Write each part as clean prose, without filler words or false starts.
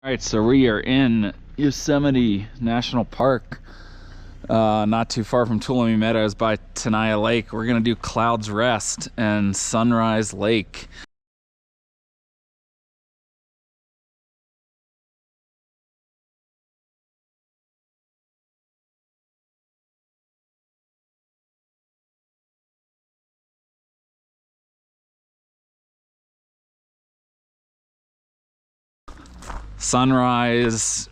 All right, so we are in Yosemite National Park, not too far from Tuolumne Meadows by Tenaya Lake. We're gonna do Clouds Rest and Sunrise Lake. Sunrise,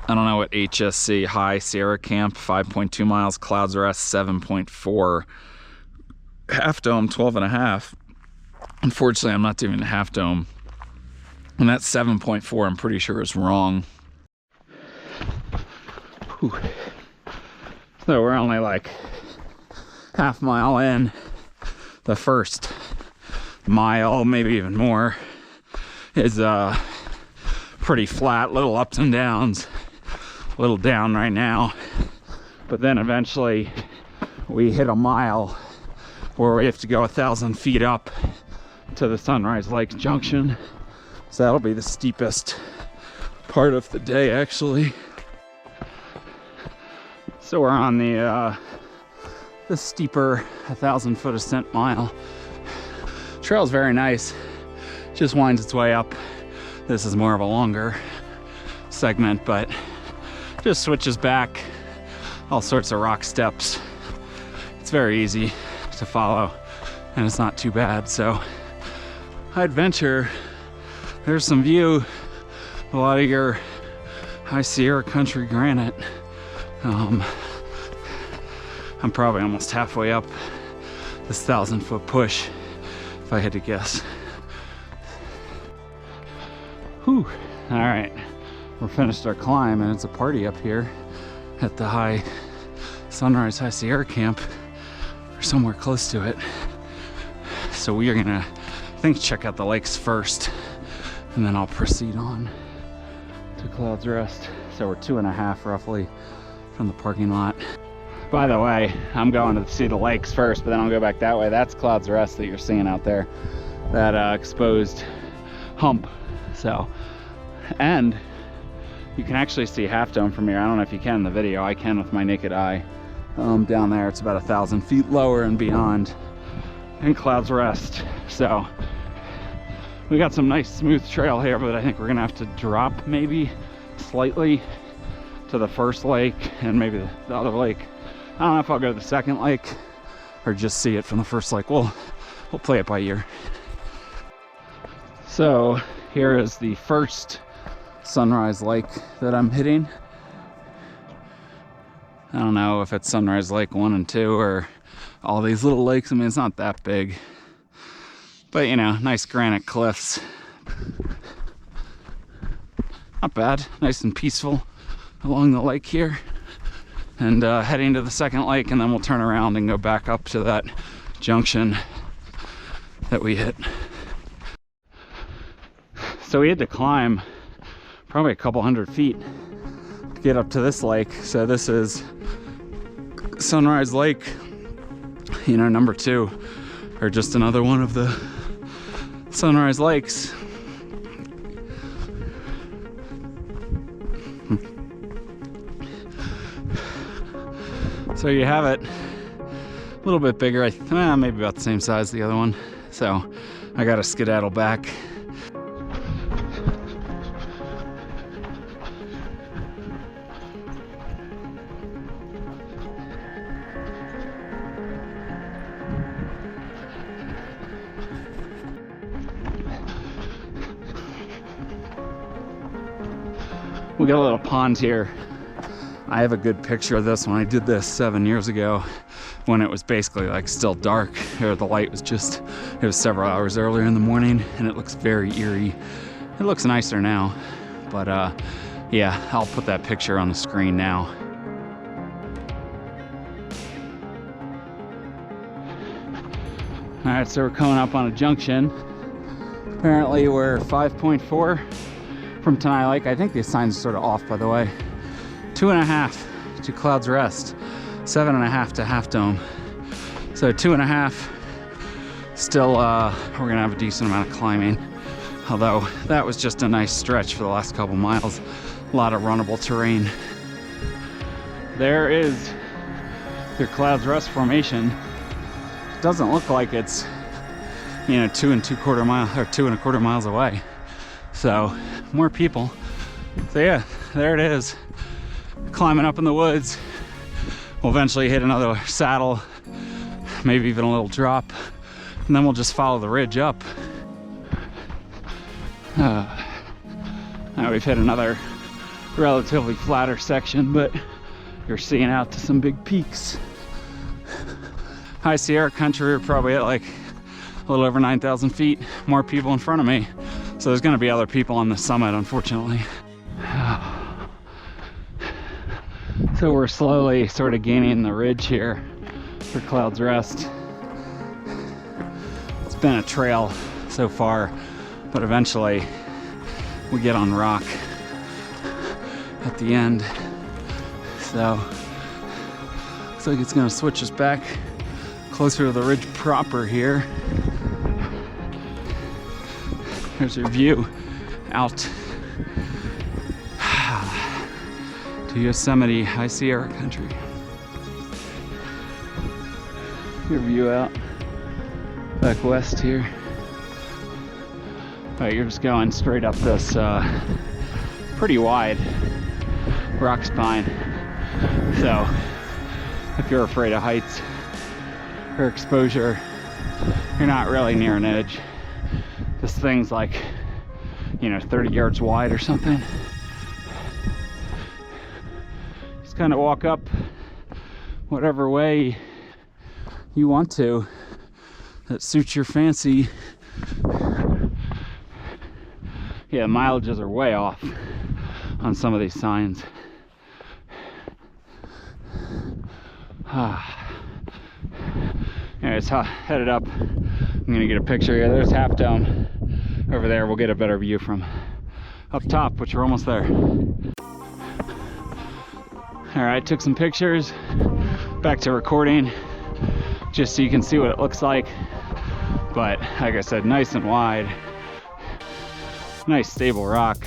I don't know what HSC, High Sierra Camp, 5.2 miles, Clouds Rest, 7.4. Half Dome, 12.5. Unfortunately, I'm not doing the Half Dome. And that 7.4, I'm pretty sure is wrong. Whew. So we're only like half mile in. The first mile, maybe even more, is pretty flat, little ups and downs, a little down right now, but then eventually we hit a mile where we have to go 1,000 feet up to the Sunrise Lakes Junction. So that'll be the steepest part of the day, actually. So we're on the steeper 1,000-foot ascent mile. Trail's very nice, just winds its way up. This is more of a longer segment, but just switches back, all sorts of rock steps. It's very easy to follow and it's not too bad. So I'd venture there's some view, a lot of your High Sierra country granite. I'm probably almost halfway up this 1,000-foot push if I had to guess. Whew. All right, we're finished our climb and it's a party up here at the Sunrise High Sierra Camp, or somewhere close to it. So we are gonna, I think, check out the lakes first and then I'll proceed on to Clouds Rest. So we're 2.5 roughly from the parking lot. By the way, I'm going to see the lakes first, but then I'll go back that way. That's Clouds Rest that you're seeing out there, that exposed hump. So, and you can actually see Half Dome from here. I don't know if you can in the video. I can with my naked eye. Down there, it's about 1,000 feet lower and beyond in Clouds Rest. So we got some nice smooth trail here, but I think we're gonna have to drop maybe slightly to the first lake and maybe the other lake. I don't know if I'll go to the second lake or just see it from the first lake. We'll play it by ear. So here is the first Sunrise Lake that I'm hitting. I don't know if it's Sunrise Lake 1 and 2 or all these little lakes. I mean, it's not that big, but you know, nice granite cliffs. Not bad, nice and peaceful along the lake here. And heading to the second lake, and then we'll turn around and go back up to that junction that we hit. So we had to climb probably a couple hundred feet to get up to this lake. So this is Sunrise Lake, you know, number 2, or just another one of the Sunrise Lakes. So you have it, a little bit bigger, maybe about the same size as the other one. So I gotta skedaddle back. We got a little pond here. I have a good picture of this when I did this 7 years ago, when it was basically like still dark, or the light was just, it was several hours earlier in the morning, and it looks very eerie. It looks nicer now, but yeah, I'll put that picture on the screen now. All right, so we're coming up on a junction. Apparently we're 5.4 from Tenaya Lake. I think the sign's sort of off, by the way. 2.5 to Clouds Rest, 7.5 to Half Dome. So 2.5. Still, we're gonna have a decent amount of climbing. Although that was just a nice stretch for the last couple miles. A lot of runnable terrain. There is your Clouds Rest Formation. It doesn't look like it's, you know, 2 1/4 miles away. So more people. So yeah, there it is. Climbing up in the woods. We'll eventually hit another saddle, maybe even a little drop, and then we'll just follow the ridge up. Now we've hit another relatively flatter section, but you're seeing out to some big peaks. High Sierra country, we're probably at like a little over 9,000 feet. More people in front of me. So there's gonna be other people on the summit, unfortunately. So we're slowly sort of gaining the ridge here for Clouds Rest. It's been a trail so far, but eventually we get on rock at the end. So looks like it's gonna switch us back closer to the ridge proper here. There's your view out to Yosemite High Sierra country. Your view out back west here. All right, you're just going straight up this pretty wide rock spine. So if you're afraid of heights or exposure, you're not really near an edge. This thing's like, you know, 30 yards wide or something. Just kind of walk up whatever way you want to that suits your fancy. Yeah, mileages are way off on some of these signs. Anyways, headed up. I'm gonna get a picture here. There's Half Dome over there. We'll get a better view from up top, which we're almost there. All right, took some pictures. Back to recording, just so you can see what it looks like. But like I said, nice and wide. Nice stable rock.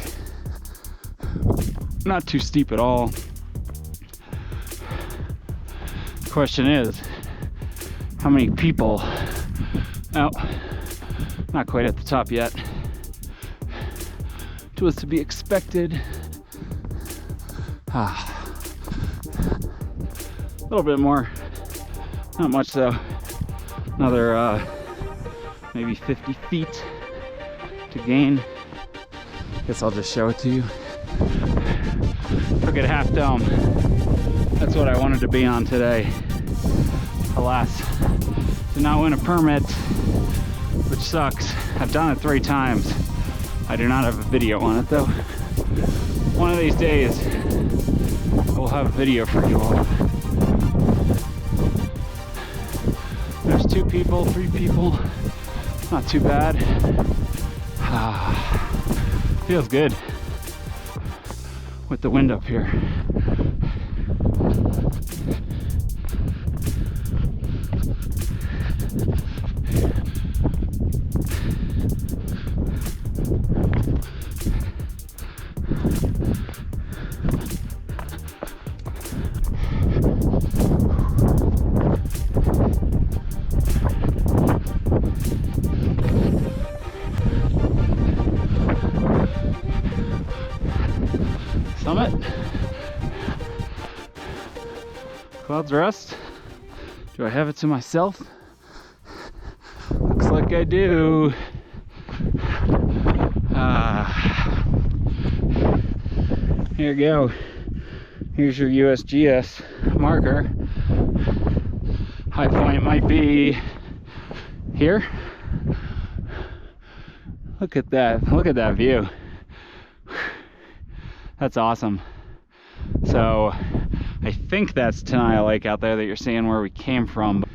Not too steep at all. Question is, how many people? Oh, not quite at the top yet. It was to be expected. A little bit more, not much though. Another maybe 50 feet to gain. Guess I'll just show it to you. Look at Half Dome. That's what I wanted to be on today. Alas, did not win a permit, which sucks. I've done it 3 times. I do not have a video on it though. One of these days, we'll have a video for you all. There's 2 people, 3 people. Not too bad. Feels good with the wind up here. Summit. Clouds Rest. Do I have it to myself? Looks like I do. Here you go. Here's your USGS marker. High point might be here. Look at that. Look at that view. That's awesome. So I think that's Tenaya Lake out there that you're seeing where we came from.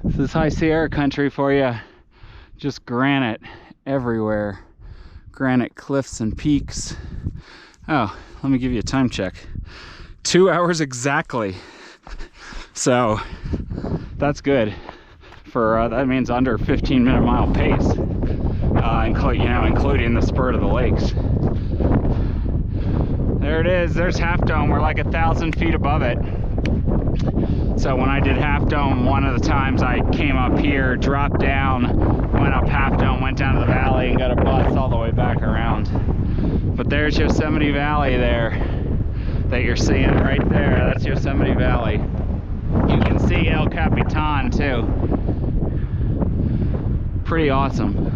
This is High Sierra country for you. Just granite everywhere. Granite cliffs and peaks. Oh, let me give you a time check. 2 hours exactly. So that's good for, that means under 15-minute mile pace. including the spurt of the lakes. There it is. There's Half Dome. We're like 1,000 feet above it. So when I did Half Dome, one of the times I came up here, dropped down, went up Half Dome, went down to the valley, and got a bus all the way back around. But there's Yosemite Valley there that you're seeing right there. That's Yosemite Valley. You can see El Capitan too. Pretty awesome.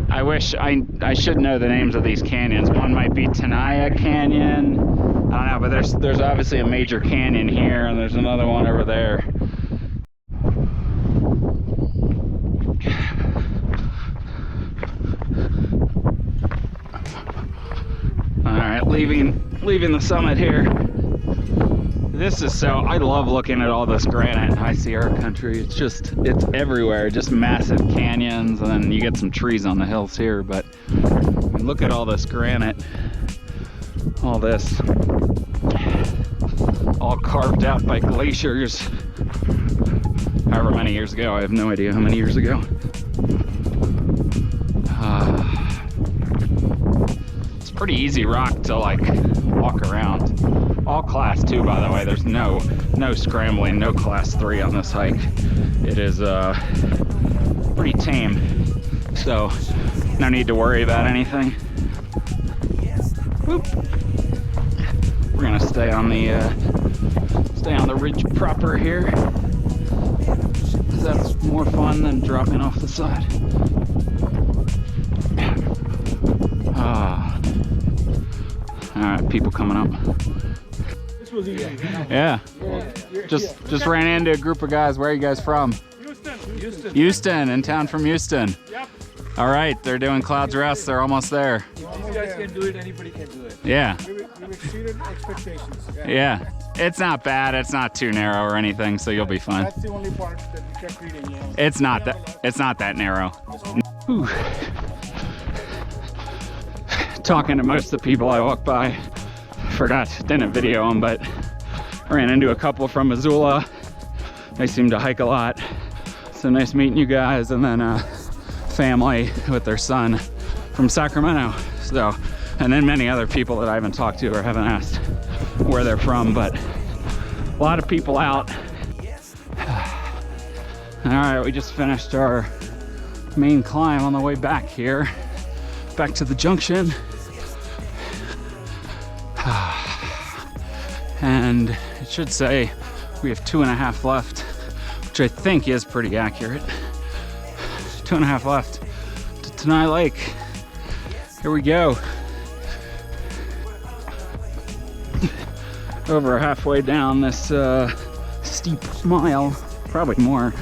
I wish I should know the names of these canyons. One might be Tenaya Canyon. I don't know, but there's obviously a major canyon here, and there's another one over there. All right, leaving the summit here. I love looking at all this granite in High Sierra country. It's everywhere, just massive canyons, and then you get some trees on the hills here, but look at all this granite, all this, all carved out by glaciers, however many years ago. I have no idea how many years ago. It's pretty easy rock to like walk around. All class 2, by the way. There's no scrambling, no class 3 on this hike. It is pretty tame, so no need to worry about anything. Whoop. We're gonna stay on the ridge proper here, because that's more fun than dropping off the side. All right, people coming up. Yeah. Just ran into a group of guys. Where are you guys from? Houston, in town from Houston. Yep. All right, they're doing Clouds Rest. They're almost there. You guys can do it. Anybody can do it. Yeah. We've exceeded expectations. Yeah. It's not bad. It's not too narrow or anything, so you'll be fine. That's the only part that we kept reading. You know. It's not that narrow. Whew. Talking to most of the people I walked by. Didn't video them, but I ran into a couple from Missoula. They seem to hike a lot. So nice meeting you guys. And then a family with their son from Sacramento. So, and then many other people that I haven't talked to or haven't asked where they're from, but a lot of people out. All right, we just finished our main climb on the way back here, back to the junction. And it should say we have 2.5 left, which I think is pretty accurate. 2.5 left to Tenaya Lake. Here we go. Over halfway down this steep mile, probably more.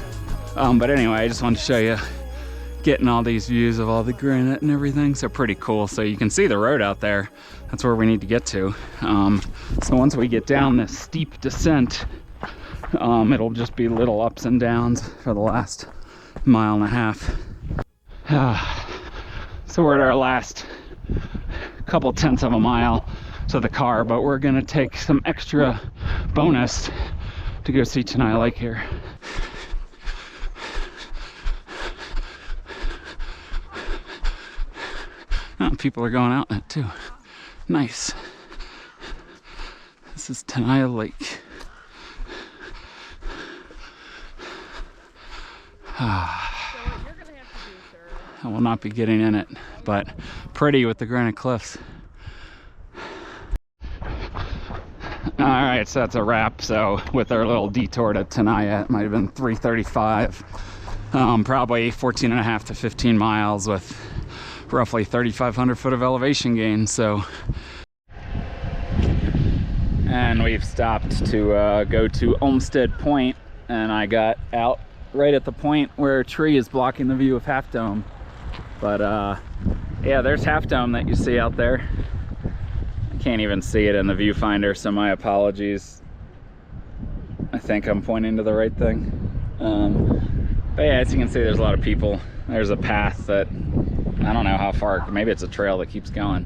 But anyway, I just wanted to show you getting all these views of all the granite and everything. So pretty cool. So you can see the road out there. That's where we need to get to. So once we get down this steep descent, it'll just be little ups and downs for the last 1.5 miles. So we're at our last couple tenths of a mile to the car, but we're gonna take some extra bonus to go see Tenaya Lake here. Oh, people are going out in it too. Nice. This is Tenaya Lake. I will not be getting in it, but pretty with the granite cliffs. All right, so that's a wrap. So with our little detour to Tenaya, it might have been 3:35, probably 14.5 to 15 miles with roughly 3,500 foot of elevation gain. So, and we've stopped to go to Olmsted Point, and I got out right at the point where a tree is blocking the view of Half Dome. But yeah, there's Half Dome that you see out there. I can't even see it in the viewfinder, so my apologies. I think I'm pointing to the right thing. But yeah, as you can see, there's a lot of people. There's a path that I don't know how far, maybe it's a trail that keeps going.